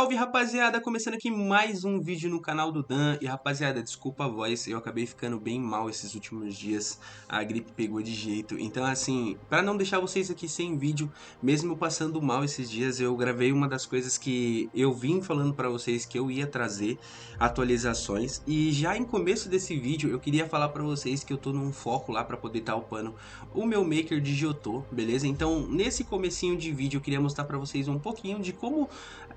Salve rapaziada, começando aqui mais um vídeo no canal do Dan. E rapaziada, desculpa a voz, eu acabei ficando bem mal esses últimos dias. A gripe pegou de jeito. Então assim, para não deixar vocês aqui sem vídeo, mesmo passando mal esses dias, eu gravei uma das coisas que eu vim falando para vocês que eu ia trazer atualizações. E já em começo desse vídeo, eu queria falar para vocês que eu tô num foco lá para poder estar upando o meu Maker de Jotô, beleza? Então, nesse comecinho de vídeo, eu queria mostrar para vocês um pouquinho de como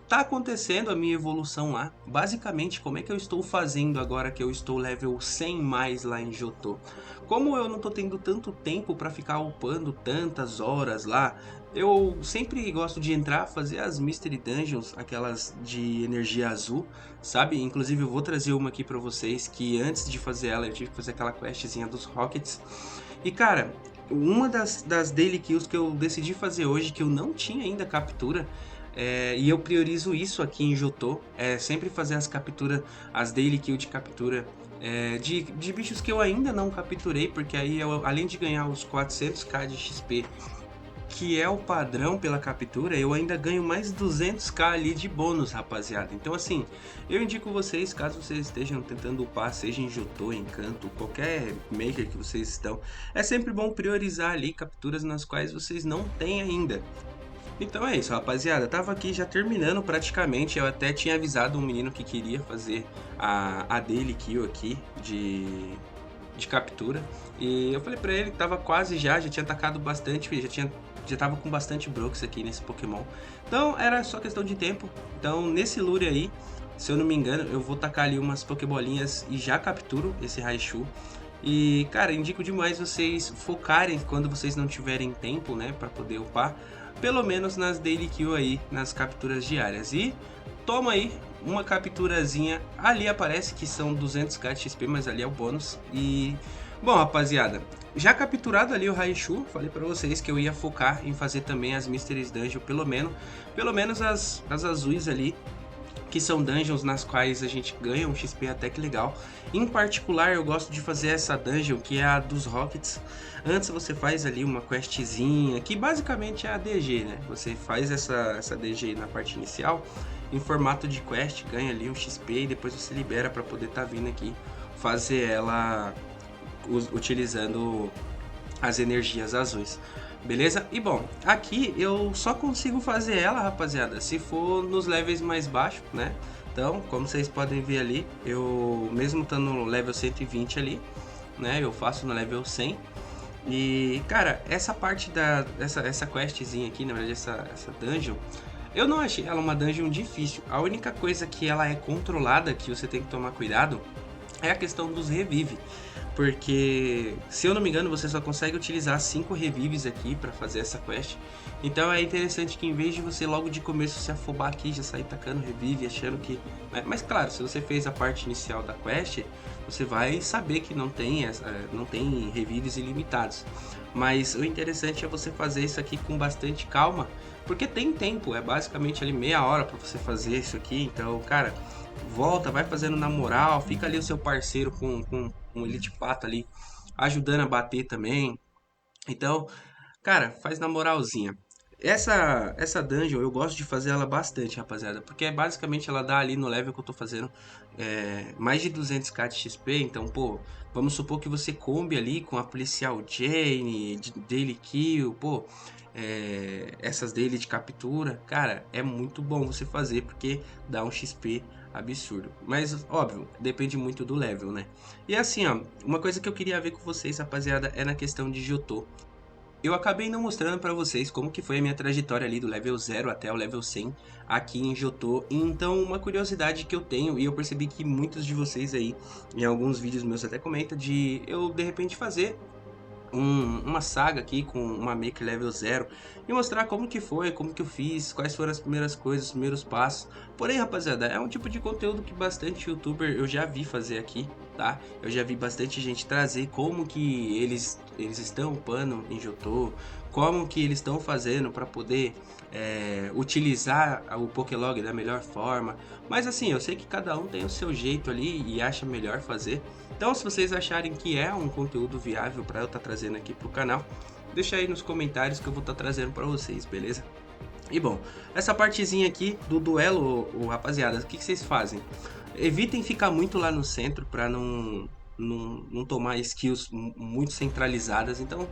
tá acontecendo a minha evolução lá. Basicamente, como é que eu estou fazendo agora que eu estou level 100 mais lá em Jotô. Como eu não tô tendo tanto tempo para ficar upando tantas horas lá, eu sempre gosto de entrar, fazer as Mystery Dungeons, aquelas de energia azul, sabe? Inclusive eu vou trazer uma aqui para vocês, que antes de fazer ela eu tive que fazer aquela questzinha dos Rockets. E cara, uma das daily kills que eu decidi fazer hoje, que eu não tinha ainda captura, e eu priorizo isso aqui em Jotô, é sempre fazer as capturas, as daily kill de captura de bichos que eu ainda não capturei, porque aí eu, além de ganhar os 400k de XP, que é o padrão pela captura, eu ainda ganho mais 200k ali de bônus, rapaziada. Então assim, eu indico vocês, caso vocês estejam tentando upar, seja em Jotô, Encanto, qualquer maker que vocês estão, é sempre bom priorizar ali capturas nas quais vocês não têm ainda. Então é isso, rapaziada. Tava aqui já terminando praticamente. Eu até tinha avisado um menino que queria fazer a daily kill aqui de captura. E eu falei pra ele que tava quase já tinha atacado bastante, já tava com bastante Brooks aqui nesse Pokémon. Então era só questão de tempo. Então nesse lure aí, se eu não me engano, eu vou tacar ali umas Pokébolinhas e já capturo esse Raichu. E cara, indico demais vocês focarem quando vocês não tiverem tempo, né, pra poder upar, pelo menos nas daily kill aí, nas capturas diárias. E toma aí uma capturazinha, ali aparece que são 200k de XP, mas ali é o bônus. E bom, rapaziada, já capturado ali o Raichu, falei pra vocês que eu ia focar em fazer também as Mystery Dungeons, pelo menos as azuis ali, que são dungeons nas quais a gente ganha um XP até que legal. Em particular, eu gosto de fazer essa dungeon, que é a dos Rockets. Antes você faz ali uma questzinha, que basicamente é a DG, né? Você faz essa DG na parte inicial, em formato de quest, ganha ali um XP e depois você libera para poder estar vindo aqui fazer ela utilizando as energias azuis. Beleza? E bom, aqui eu só consigo fazer ela, rapaziada, se for nos levels mais baixos, né? Então, como vocês podem ver ali, eu mesmo estando no level 120 ali, né? Eu faço no level 100. E, cara, essa parte essa questzinha aqui, na verdade, essa dungeon, eu não achei ela uma dungeon difícil. A única coisa que ela é controlada, que você tem que tomar cuidado, é a questão dos revive. Porque, se eu não me engano, você só consegue utilizar 5 revives aqui para fazer essa quest. Então é interessante que em vez de você logo de começo se afobar aqui, já sair tacando revive, achando que... Mas claro, se você fez a parte inicial da quest, você vai saber que não tem revives ilimitados. Mas o interessante é você fazer isso aqui com bastante calma, porque tem tempo, é basicamente ali meia hora para você fazer isso aqui. Então, cara, volta, vai fazendo na moral, fica ali o seu parceiro com um Elite Pato ali, ajudando a bater também. Então, cara, faz na moralzinha. Essa dungeon eu gosto de fazer ela bastante, rapaziada, porque basicamente ela dá ali no level que eu tô fazendo mais de 200k de XP. Então, pô, vamos supor que você combe ali com a Policial Jane, de Daily Kill, pô, essas daily de captura, cara, é muito bom você fazer porque dá um XP absurdo. Mas, óbvio, depende muito do level, né? E assim, ó, uma coisa que eu queria ver com vocês, rapaziada, é na questão de Jotô. Eu acabei não mostrando pra vocês como que foi a minha trajetória ali do level 0 até o level 100 aqui em Jotô. Então, uma curiosidade que eu tenho, e eu percebi que muitos de vocês aí, em alguns vídeos meus até comenta, de eu, de repente, fazer uma saga aqui com uma make level 0 e mostrar como que foi, como que eu fiz, quais foram as primeiras coisas, os primeiros passos. Porém, rapaziada, é um tipo de conteúdo que bastante youtuber eu já vi fazer aqui, tá? Eu já vi bastante gente trazer como que eles estão upando em Jotô, como que eles estão fazendo para poder utilizar o Pokélog da melhor forma. Mas assim, eu sei que cada um tem o seu jeito ali e acha melhor fazer. Então, se vocês acharem que é um conteúdo viável para eu estar trazendo aqui pro canal, deixa aí nos comentários que eu vou estar trazendo para vocês, beleza? E bom, essa partezinha aqui do duelo, rapaziada, o que vocês fazem? Evitem ficar muito lá no centro pra não tomar skills muito centralizadas. Então,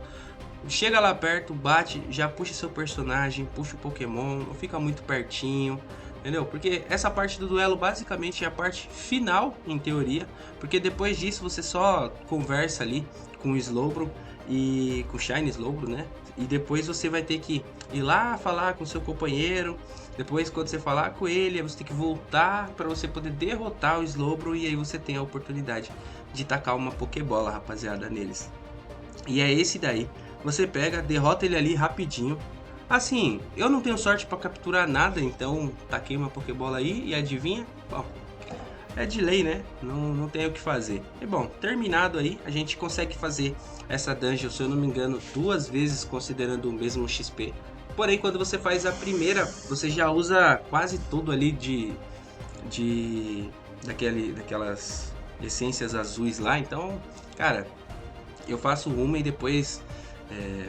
chega lá perto, bate, já puxa seu personagem, puxa o Pokémon, não fica muito pertinho, entendeu? Porque essa parte do duelo basicamente é a parte final, em teoria, porque depois disso você só conversa ali com o Slowbro e com o Shiny Slowbro, né? E depois você vai ter que ir lá falar com seu companheiro. Depois, quando você falar com ele, você tem que voltar para você poder derrotar o Slowbro e aí você tem a oportunidade de tacar uma Pokébola, rapaziada, neles. E é esse daí. Você pega, derrota ele ali rapidinho. Assim, eu não tenho sorte para capturar nada, então taquei uma Pokébola aí e adivinha? Bom, é de lei, né? Não tem o que fazer. E bom, terminado aí, a gente consegue fazer essa dungeon, se eu não me engano, 2 vezes considerando o mesmo XP. Porém, quando você faz a primeira, você já usa quase tudo ali daquelas essências azuis lá. Então, cara, eu faço uma e depois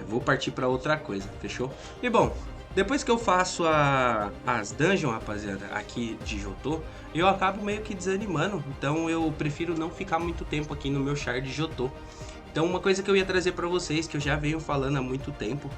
vou partir para outra coisa, fechou? E bom, depois que eu faço as dungeons, rapaziada, aqui de Jotô, eu acabo meio que desanimando. Então eu prefiro não ficar muito tempo aqui no meu char de Jotô. Então uma coisa que eu ia trazer para vocês, que eu já venho falando há muito tempo,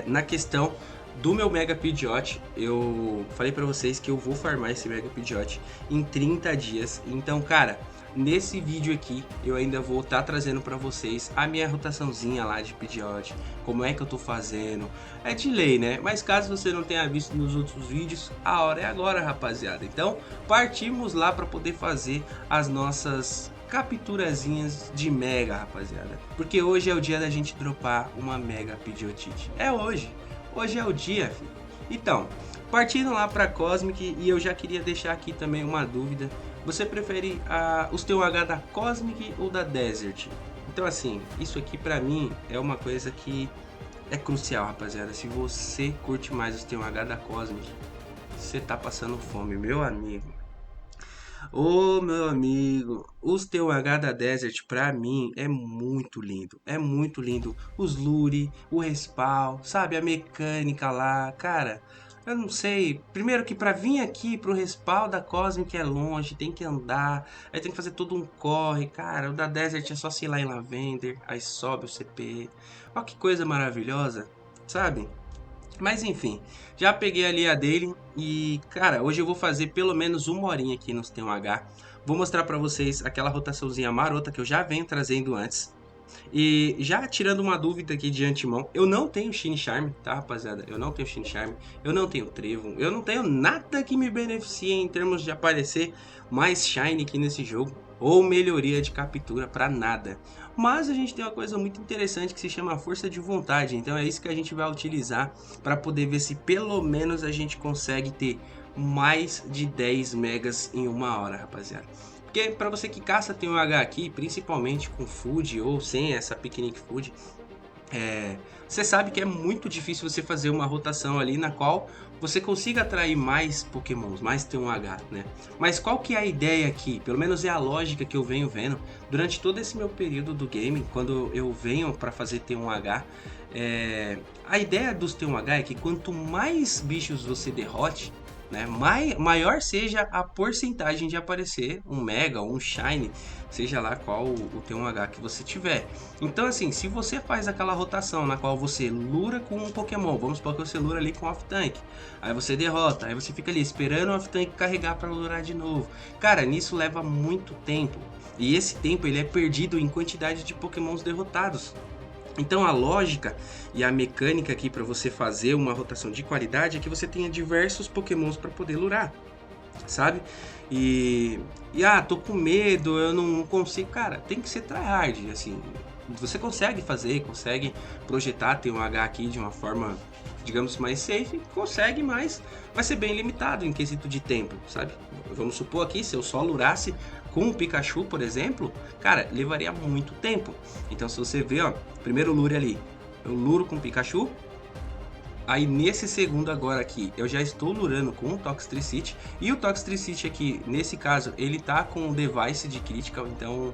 na questão do meu Mega Pidgeot, eu falei para vocês que eu vou farmar esse Mega Pidgeot em 30 dias. Então, cara, nesse vídeo aqui eu ainda vou estar trazendo para vocês a minha rotaçãozinha lá de Pidgeot, como é que eu tô fazendo. É de lei, né? Mas caso você não tenha visto nos outros vídeos, a hora é agora, rapaziada. Então, partimos lá para poder fazer as nossas capturazinhas de Mega, rapaziada. Porque hoje é o dia da gente dropar uma Mega Pidgeotite. É hoje. Hoje é o dia, filho. Então, partindo lá para Cosmic, e eu já queria deixar aqui também uma dúvida. Você prefere os TUH da Cosmic ou da Desert? Então assim, isso aqui pra mim é uma coisa que é crucial, rapaziada. Se você curte mais os TUH da Cosmic, você tá passando fome, meu amigo. Ô, meu amigo, os TUH da Desert pra mim é muito lindo. É muito lindo. Os lure, o respawn, sabe? A mecânica lá, cara. Eu não sei. Primeiro que pra vir aqui pro respawn da Cosmic é longe, tem que andar, aí tem que fazer todo um corre. Cara, o da Desert é só sei lá em Lavender, aí sobe o CP. Olha que coisa maravilhosa, sabe? Mas enfim, já peguei ali a dele e, cara, hoje eu vou fazer pelo menos uma horinha aqui no T1H. Vou mostrar pra vocês aquela rotaçãozinha marota que eu já venho trazendo antes. E já tirando uma dúvida aqui de antemão, eu não tenho Shine Charm, tá, rapaziada? Eu não tenho Shine Charm, eu não tenho Trevo, eu não tenho nada que me beneficie em termos de aparecer mais Shine aqui nesse jogo, ou melhoria de captura, pra nada. Mas a gente tem uma coisa muito interessante que se chama força de vontade, então é isso que a gente vai utilizar para poder ver se pelo menos a gente consegue ter mais de 10 megas em uma hora, rapaziada. Porque para você que caça tem um H aqui, principalmente com food ou sem essa picnic food, você sabe que é muito difícil você fazer uma rotação ali na qual você consiga atrair mais pokémons, mais T1H, né? Mas qual que é a ideia aqui? Pelo menos é a lógica que eu venho vendo durante todo esse meu período do game, quando eu venho para fazer T1H. A ideia dos T1H é que quanto mais bichos você derrote, né, maior seja a porcentagem de aparecer um Mega ou um Shine, seja lá qual o T1H que você tiver. Então assim, se você faz aquela rotação na qual você lura com um Pokémon, vamos supor que você lura ali com Off-Tank, aí você derrota, aí você fica ali esperando o Off-Tank carregar para lurar de novo. Cara, nisso leva muito tempo, e esse tempo ele é perdido em quantidade de Pokémons derrotados. Então a lógica e a mecânica aqui para você fazer uma rotação de qualidade é que você tenha diversos pokémons para poder lurar, sabe? Tô com medo, eu não consigo, cara, tem que ser tryhard, assim. Você consegue fazer, consegue projetar ter um H aqui de uma forma, digamos, mais safe, consegue, mas vai ser bem limitado em quesito de tempo, sabe? Vamos supor aqui, se eu só lurasse com o Pikachu, por exemplo, cara, levaria muito tempo. Então se você vê, ó, primeiro lure ali, eu luro com o Pikachu, aí nesse segundo agora aqui, eu já estou lurando com o Toxtricity, e o Toxtricity aqui, nesse caso, ele tá com o device de critical, então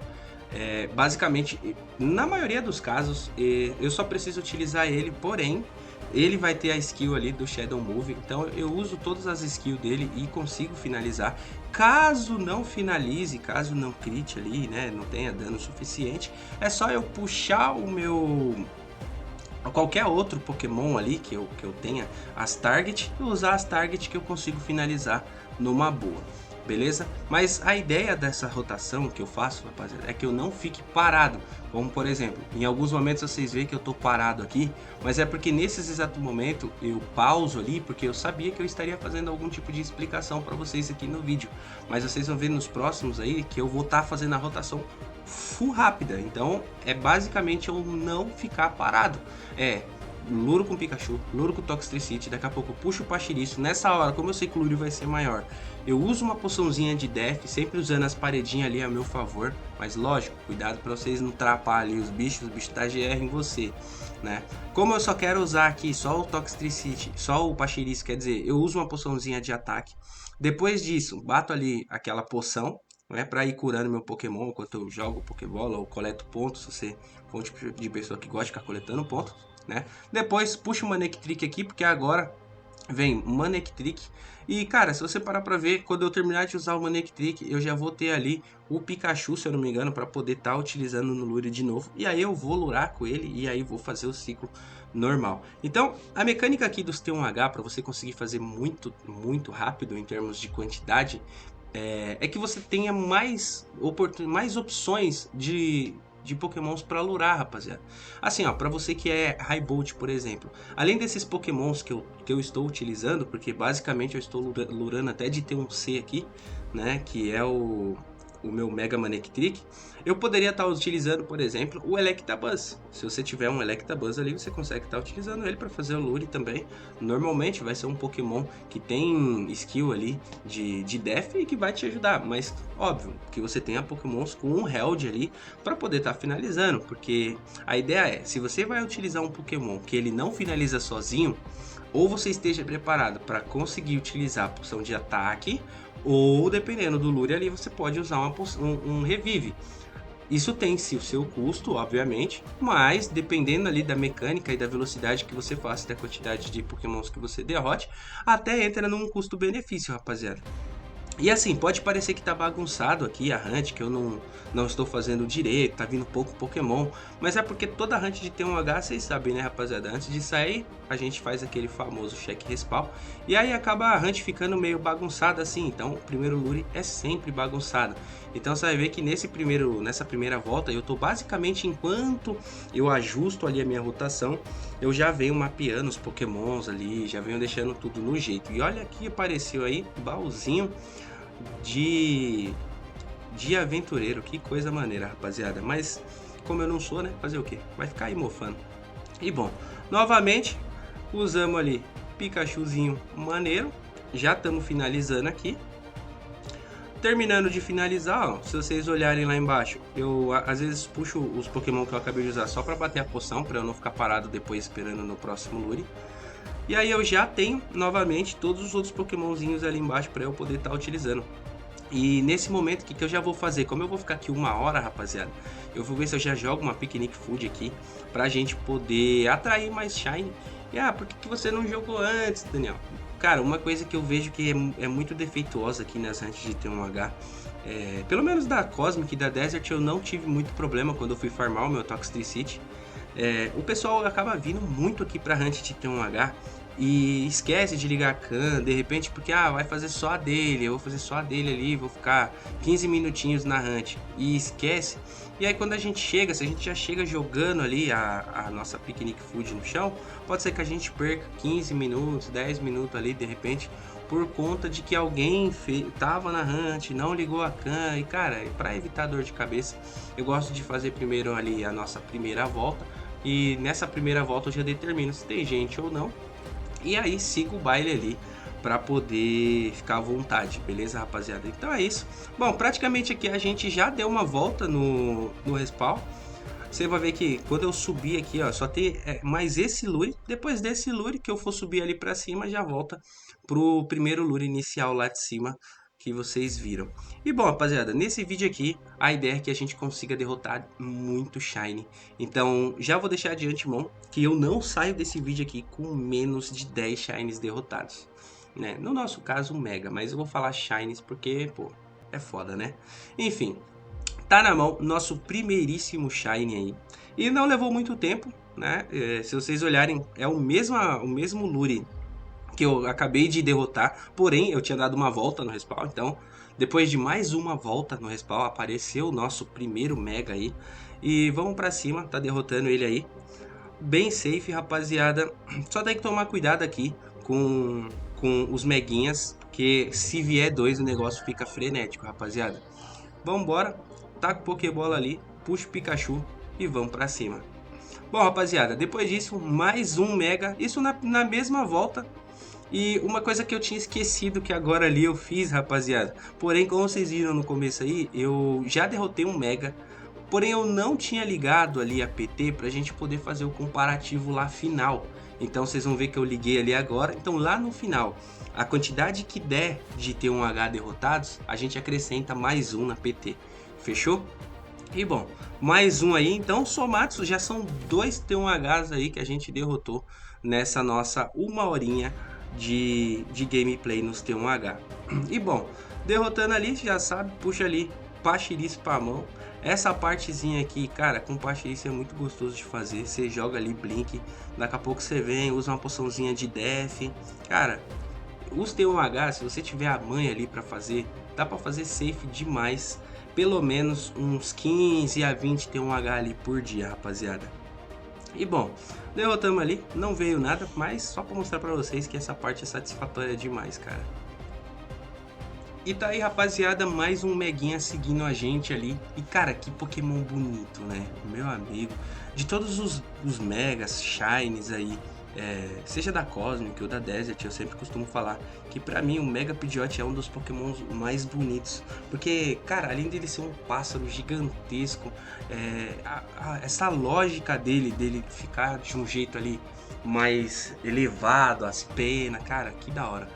basicamente, na maioria dos casos, eu só preciso utilizar ele, porém, Ele vai ter a skill ali do Shadow Move, então eu uso todas as skills dele e consigo finalizar. Caso não finalize, caso não crite ali, né, não tenha dano suficiente, é só eu puxar o meu qualquer outro Pokémon ali que eu tenha as target e usar as target que eu consigo finalizar numa boa. Beleza? Mas a ideia dessa rotação que eu faço, rapaziada, é que eu não fique parado. Como por exemplo, em alguns momentos vocês veem que eu tô parado aqui, mas é porque nesses exato momento eu pauso ali, porque eu sabia que eu estaria fazendo algum tipo de explicação para vocês aqui no vídeo. Mas vocês vão ver nos próximos aí que eu vou estar fazendo a rotação full rápida. Então é basicamente eu não ficar parado. É Luro com Pikachu, Luro com Toxtricity, daqui a pouco eu puxo o Pachiriço. Nessa hora, como eu sei que o Luro vai ser maior, eu uso uma poçãozinha de Def, sempre usando as paredinhas ali a meu favor. Mas lógico, cuidado para vocês não trapar ali os bichos da GR em você, né? Como eu só quero usar aqui só o Toxtricity, só o Pachiriço, quer dizer, eu uso uma poçãozinha de ataque. Depois disso, bato ali aquela poção, né, para ir curando meu Pokémon enquanto eu jogo Pokébola ou coleto pontos, se você for um tipo de pessoa que gosta de ficar coletando pontos, né? Depois puxo o Manectric aqui, porque agora vem o Manectric. E cara, se você parar pra ver, quando eu terminar de usar o Manectric, eu já vou ter ali o Pikachu, se eu não me engano, para poder estar utilizando no Lure de novo. E aí eu vou lurar com ele e aí vou fazer o ciclo normal. Então, a mecânica aqui dos T1H, para você conseguir fazer muito rápido em termos de quantidade, é que você tenha mais opções de Pokémons para lurar, rapaziada. Assim, ó, para você que é High Bolt, por exemplo, além desses Pokémons que eu estou utilizando, porque basicamente eu estou lurando até de ter um C aqui, né, que é o meu Mega Manectric, eu poderia estar utilizando, por exemplo, o Electabuzz. Se você tiver um Electabuzz ali, você consegue estar utilizando ele para fazer o lure também. Normalmente vai ser um Pokémon que tem skill ali de Def e que vai te ajudar, mas óbvio que você tenha Pokémons com um Held ali para poder estar finalizando, porque a ideia é, se você vai utilizar um Pokémon que ele não finaliza sozinho, ou você esteja preparado para conseguir utilizar a poção de ataque, ou dependendo do lure ali, você pode usar um revive. Isso tem sim o seu custo, obviamente, mas dependendo ali da mecânica e da velocidade que você faça, da quantidade de pokémons que você derrote, até entra num custo-benefício, rapaziada. E assim, pode parecer que tá bagunçado aqui a hunt, que eu não estou fazendo direito, tá vindo pouco Pokémon, mas é porque toda hunt de T1H, vocês sabem, né, rapaziada? Antes de sair, a gente faz aquele famoso check respawn, e aí acaba a hunt ficando meio bagunçada assim, então o primeiro lure é sempre bagunçado. Então você vai ver que nessa primeira volta, eu tô basicamente, enquanto eu ajusto ali a minha rotação, eu já venho mapeando os Pokémons ali, já venho deixando tudo no jeito. E olha que apareceu aí, baúzinho de aventureiro, que coisa maneira, rapaziada. Mas como eu não sou, né, fazer o que? Vai ficar aí mofando. E bom, novamente usamos ali Pikachuzinho maneiro. Já estamos finalizando aqui. Terminando de finalizar, ó, se vocês olharem lá embaixo, eu às vezes puxo os Pokémon que eu acabei de usar só para bater a poção, para eu não ficar parado depois esperando no próximo lure. E aí eu já tenho novamente todos os outros Pokémonzinhos ali embaixo para eu poder estar utilizando. E nesse momento, o que eu já vou fazer? Como eu vou ficar aqui 1 hora, rapaziada, eu vou ver se eu já jogo uma Picnic Food aqui pra gente poder atrair mais Shine. E por que você não jogou antes, Daniel? Cara, uma coisa que eu vejo que é muito defeituosa aqui nas hunts de T1H, pelo menos da Cosmic e da Desert eu não tive muito problema quando eu fui farmar o meu Toxtricity. O pessoal acaba vindo muito aqui pra hunt de T1H e esquece de ligar a can, de repente, porque vai fazer só a dele, eu vou fazer só a dele ali, vou ficar 15 minutinhos na hunt e esquece. E aí quando a gente chega, se a gente já chega jogando ali a nossa Picnic Food no chão, pode ser que a gente perca 15 minutos, 10 minutos ali de repente, por conta de que alguém tava na hunt, não ligou a can. E cara, para evitar dor de cabeça, eu gosto de fazer primeiro ali a nossa primeira volta, e nessa primeira volta eu já determino se tem gente ou não, e aí siga o baile ali para poder ficar à vontade, beleza, rapaziada? Então é isso. Bom, praticamente aqui a gente já deu uma volta no respawn. Você vai ver que quando eu subir aqui, ó, só tem mais esse lure. Depois desse lure que eu for subir ali para cima, já volta pro primeiro lure inicial lá de cima que vocês viram. E bom, rapaziada, nesse vídeo aqui, a ideia é que a gente consiga derrotar muito Shine. Então, já vou deixar de antemão que eu não saio desse vídeo aqui com menos de 10 Shines derrotados, né? No nosso caso, um Mega, mas eu vou falar Shines porque, pô, é foda, né? Enfim, tá na mão nosso primeiríssimo Shine aí. E não levou muito tempo, né? Se vocês olharem, é o mesmo Lure que eu acabei de derrotar, porém eu tinha dado uma volta no respawn, então depois de mais uma volta no respawn apareceu o nosso primeiro Mega aí. E vamos pra cima, tá derrotando ele aí. Bem safe, rapaziada. Só tem que tomar cuidado aqui com os Meguinhas, porque se vier dois o negócio fica frenético, rapaziada. Vambora, taca o Pokébola ali, puxa o Pikachu e vamos pra cima. Bom, rapaziada, depois disso, mais um Mega, isso na mesma volta. E uma coisa que eu tinha esquecido que agora ali eu fiz, rapaziada. Porém, como vocês viram no começo aí, eu já derrotei um Mega. Porém, eu não tinha ligado ali a PT pra gente poder fazer o comparativo lá final. Então, vocês vão ver que eu liguei ali agora. Então, lá no final, a quantidade que der de T1H derrotados, a gente acrescenta mais um na PT. Fechou? E bom, mais um aí. Então, somados, já são 2 T1Hs aí que a gente derrotou nessa nossa uma horinha de gameplay nos T1H. E bom, derrotando ali, já sabe, puxa ali Pachirice pra mão. Essa partezinha aqui, cara, com Pachirice é muito gostoso de fazer. Você joga ali Blink, daqui a pouco você vem, usa uma poçãozinha de Def. Cara, os T1H, se você tiver a manha ali pra fazer, dá pra fazer safe demais. Pelo menos uns 15 a 20 T1H ali por dia, rapaziada. E bom, derrotamos ali, não veio nada, mas só pra mostrar pra vocês que essa parte é satisfatória demais, cara. E tá aí, rapaziada, mais um Meguinha seguindo a gente ali. E cara, que Pokémon bonito, né? Meu amigo, de todos os Megas, Shines aí, seja da Cosmic ou da Desert, eu sempre costumo falar que pra mim o Mega Pidgeot é um dos Pokémons mais bonitos. Porque, cara, além dele ser um pássaro gigantesco, essa lógica dele ficar de um jeito ali mais elevado, as penas, cara, que da hora.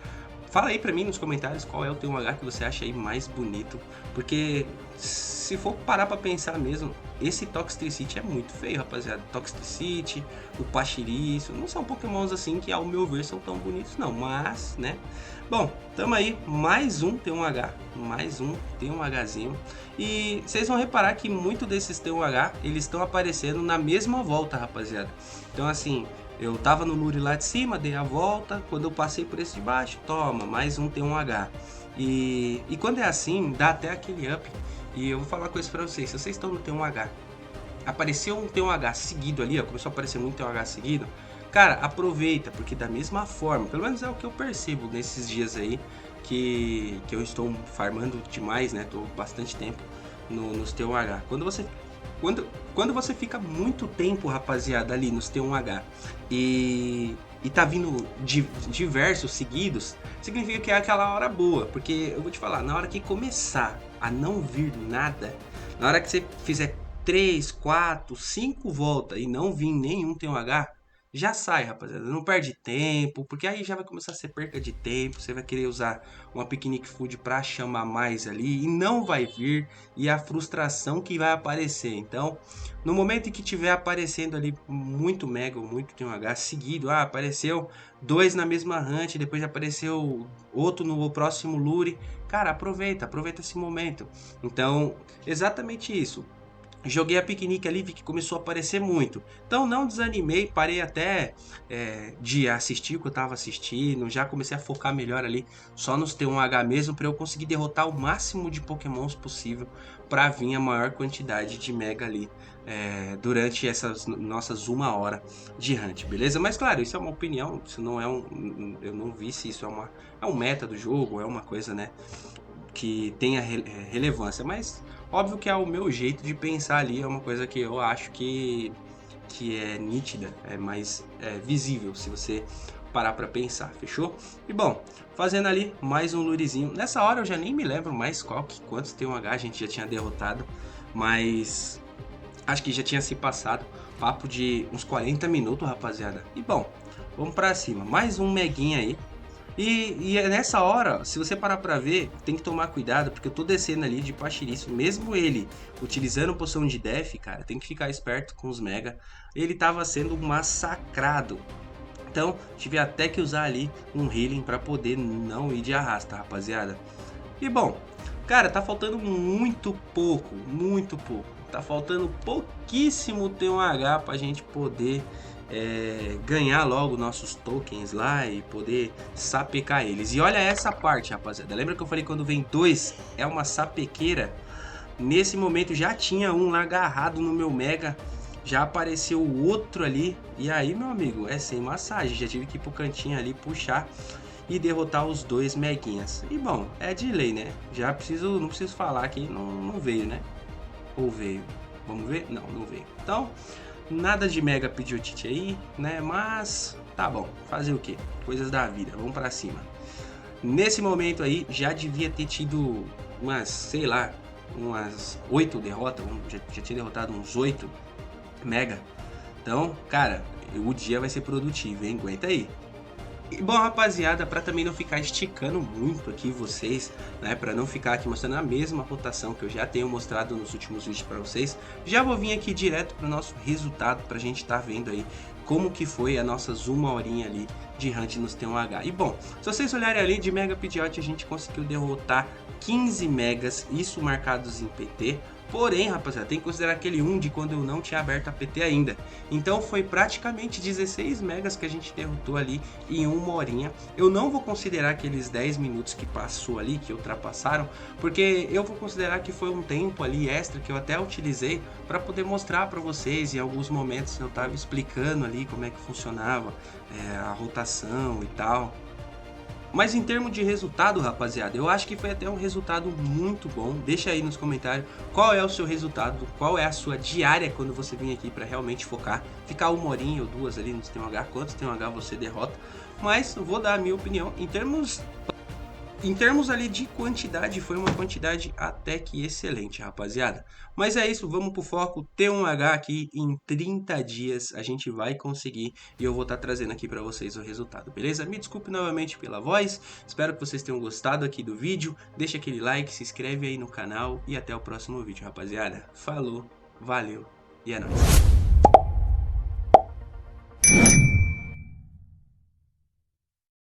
Fala aí pra mim nos comentários qual é o T1H que você acha aí mais bonito, porque se for parar pra pensar mesmo, esse Toxtricity é muito feio, rapaziada. Toxtricity, o Pachiriço, não são pokémons assim que ao meu ver são tão bonitos não, mas, né. Bom, tamo aí, mais um T1H, mais um T1Hzinho. E vocês vão reparar que muito desses T1H, eles estão aparecendo na mesma volta, rapaziada. Então assim, eu tava no Lure lá de cima, dei a volta, quando eu passei por esse de baixo, toma, mais um T1H. E quando é assim, dá até aquele up. E eu vou falar uma coisa pra vocês, se vocês estão no T1H, apareceu um T1H seguido ali, ó, começou a aparecer muito T1H seguido, cara, aproveita, porque da mesma forma, pelo menos é o que eu percebo nesses dias aí, que eu estou farmando demais, né, tô bastante tempo nos T1H. Quando você fica muito tempo, rapaziada, ali nos T1H e tá vindo diversos seguidos, significa que é aquela hora boa. Porque eu vou te falar, na hora que começar a não vir nada, na hora que você fizer 3, 4, 5 voltas e não vir nenhum T1H, já sai, rapaziada. Não perde tempo, porque aí já vai começar a ser perca de tempo. Você vai querer usar uma Picnic Food pra chamar mais ali e não vai vir. E a frustração que vai aparecer. Então, no momento em que tiver aparecendo ali muito Mega ou muito T1H seguido, apareceu 2 na mesma hunt, depois apareceu outro no próximo Lure. Cara, aproveita esse momento. Então, exatamente isso. Joguei a piquenique ali, vi que começou a aparecer muito. Então não desanimei, parei até de assistir o que eu tava assistindo. Já comecei a focar melhor ali só nos T1H mesmo, para eu conseguir derrotar o máximo de pokémons possível para vir a maior quantidade de Mega ali durante essas nossas 1 hora de hunt, beleza? Mas claro, isso é uma opinião, isso não é eu não vi se isso é um meta do jogo, é uma coisa, né, que tenha relevância, mas óbvio que é o meu jeito de pensar ali, é uma coisa que eu acho que é nítida, é mais visível se você parar pra pensar, fechou? E bom, fazendo ali mais um lurezinho, nessa hora eu já nem me lembro mais quantos T1H a gente já tinha derrotado, mas acho que já tinha se passado papo de uns 40 minutos, rapaziada. E bom, vamos pra cima, mais um Meguinha aí. E é nessa hora, ó, se você parar pra ver, tem que tomar cuidado, porque eu tô descendo ali de Pachiriço, mesmo ele utilizando poção de def, cara, tem que ficar esperto com os mega. Ele tava sendo massacrado. Então, tive até que usar ali um healing pra poder não ir de arrasta, rapaziada. E bom, cara, tá faltando muito pouco, muito pouco. Tá faltando pouquíssimo T1H pra gente poder ganhar logo nossos tokens lá e poder sapecar eles. E olha essa parte, rapaziada. Lembra que eu falei que quando vem dois é uma sapequeira? Nesse momento já tinha um lá agarrado no meu mega. Já apareceu o outro ali. E aí, meu amigo, é sem massagem. Já tive que ir pro cantinho ali puxar e derrotar os dois meguinhas. E bom, é de lei, né? Não preciso falar que não veio, né? Ou veio? Vamos ver? Não, não veio. Então, nada de mega Pidgeotite aí, né? Mas tá bom, fazer o quê? Coisas da vida, vamos pra cima. Nesse momento aí, já devia ter tido umas, sei lá, umas 8 derrotas, já tinha derrotado uns 8 mega. Então, cara, o dia vai ser produtivo, hein? Aguenta aí. E bom, rapaziada, para também não ficar esticando muito aqui vocês, né, para não ficar aqui mostrando a mesma rotação que eu já tenho mostrado nos últimos vídeos para vocês, já vou vir aqui direto para o nosso resultado, para a gente estar vendo aí como que foi a nossas 1 horinha ali de hunt nos T1H. E bom, se vocês olharem ali de Mega Pidgeot, a gente conseguiu derrotar 15 megas, isso marcados em PT. Porém, rapaziada, tem que considerar aquele 1 de quando eu não tinha aberto a PT ainda. Então foi praticamente 16 megas que a gente derrotou ali em 1 horinha. Eu não vou considerar aqueles 10 minutos que passou ali, que ultrapassaram, porque eu vou considerar que foi um tempo ali extra que eu até utilizei para poder mostrar para vocês. Em alguns momentos eu estava explicando ali como é que funcionava a rotação e tal. Mas em termos de resultado, rapaziada, eu acho que foi até um resultado muito bom. Deixa aí nos comentários qual é o seu resultado, qual é a sua diária quando você vir aqui para realmente focar. Ficar 1 horinha ou 2 ali no T1H, quantos T1H você derrota. Mas eu vou dar a minha opinião em termos ali de quantidade, foi uma quantidade até que excelente, rapaziada. Mas é isso, vamos pro foco. T1H aqui em 30 dias a gente vai conseguir e eu vou estar trazendo aqui para vocês o resultado, beleza? Me desculpe novamente pela voz, espero que vocês tenham gostado aqui do vídeo. Deixa aquele like, se inscreve aí no canal e até o próximo vídeo, rapaziada. Falou, valeu e é nóis.